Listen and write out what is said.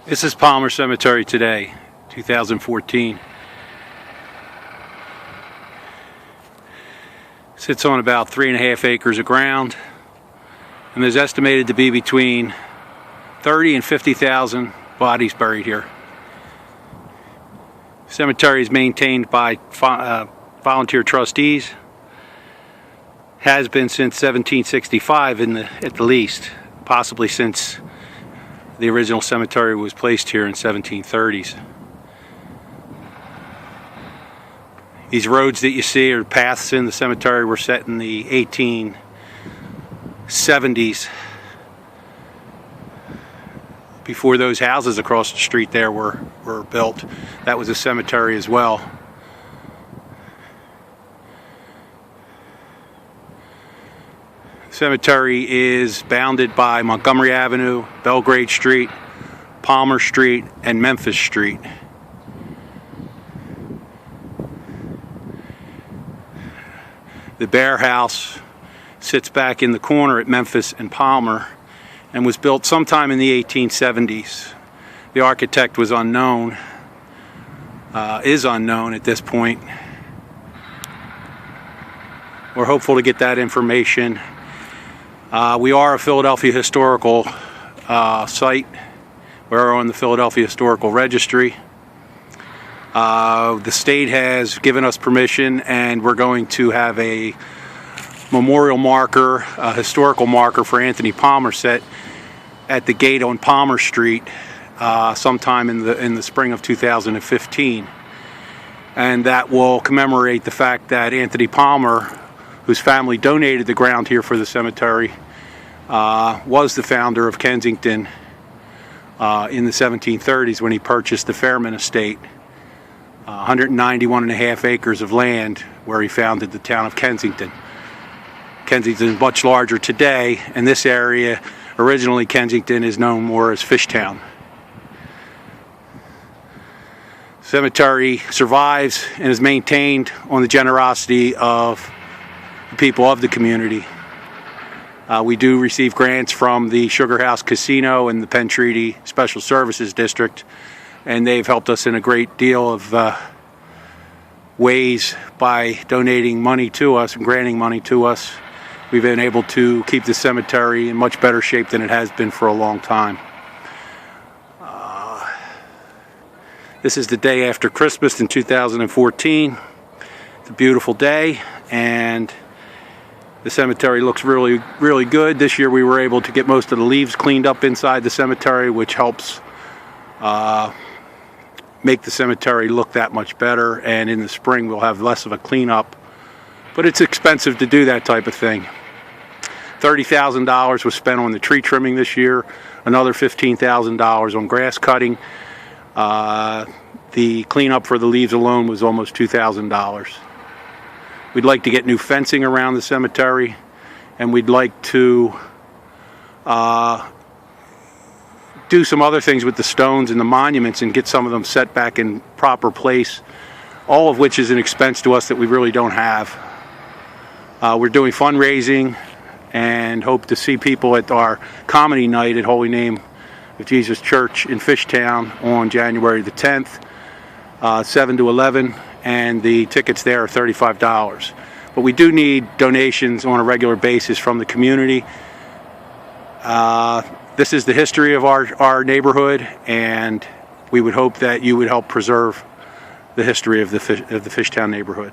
This is Palmer Cemetery today, 2014. Sits on about 3.5 acres of ground, and there's estimated to be between 30 and 50,000 bodies buried here. The cemetery is maintained by volunteer trustees. Has been since 1765 at the least, possibly since the original cemetery was placed here in 1730s. These roads that you see, or paths in the cemetery, were set in the 1870s. Before those houses across the street there were built, that was a cemetery as well. The cemetery is bounded by Montgomery Avenue, Belgrade Street, Palmer Street, and Memphis Street. The Bear House sits back in the corner at Memphis and Palmer and was built sometime in the 1870s. The architect was unknown, is unknown at this point. We're hopeful to get that information. We are a Philadelphia historical site. We're on the Philadelphia Historical Registry. The state has given us permission, and we're going to have a memorial marker, a historical marker for Anthony Palmer set at the gate on Palmer Street sometime in the spring of 2015. And that will commemorate the fact that Anthony Palmer, whose family donated the ground here for the cemetery, was the founder of Kensington in the 1730s when he purchased the Fairman Estate, 191.5 acres of land where he founded the town of Kensington. Kensington is much larger today, and this area, originally Kensington, is known more as Fishtown. Cemetery survives and is maintained on the generosity of the people of the community. We do receive grants from the Sugar House Casino and the Penn Treaty Special Services District, and they've helped us in a great deal of ways by donating money to us and granting money to us. We've been able to keep the cemetery in much better shape than it has been for a long time. This is the day after Christmas in 2014. It's a beautiful day, and the cemetery looks really, really good. This year we were able to get most of the leaves cleaned up inside the cemetery, which helps make the cemetery look that much better, and in the spring we'll have less of a cleanup. But it's expensive to do that type of thing. $30,000 was spent on the tree trimming this year, another $15,000 on grass cutting. The cleanup for the leaves alone was almost $2,000. We'd like to get new fencing around the cemetery, and we'd like to do some other things with the stones and the monuments and get some of them set back in proper place, all of which is an expense to us that we really don't have. We're doing fundraising and hope to see people at our comedy night at Holy Name of Jesus Church in Fishtown on January the 10th, 7 to 11, and the tickets there are $35. But we do need donations on a regular basis from the community. This is the history of our neighborhood, and we would hope that you would help preserve the history of the Fishtown neighborhood.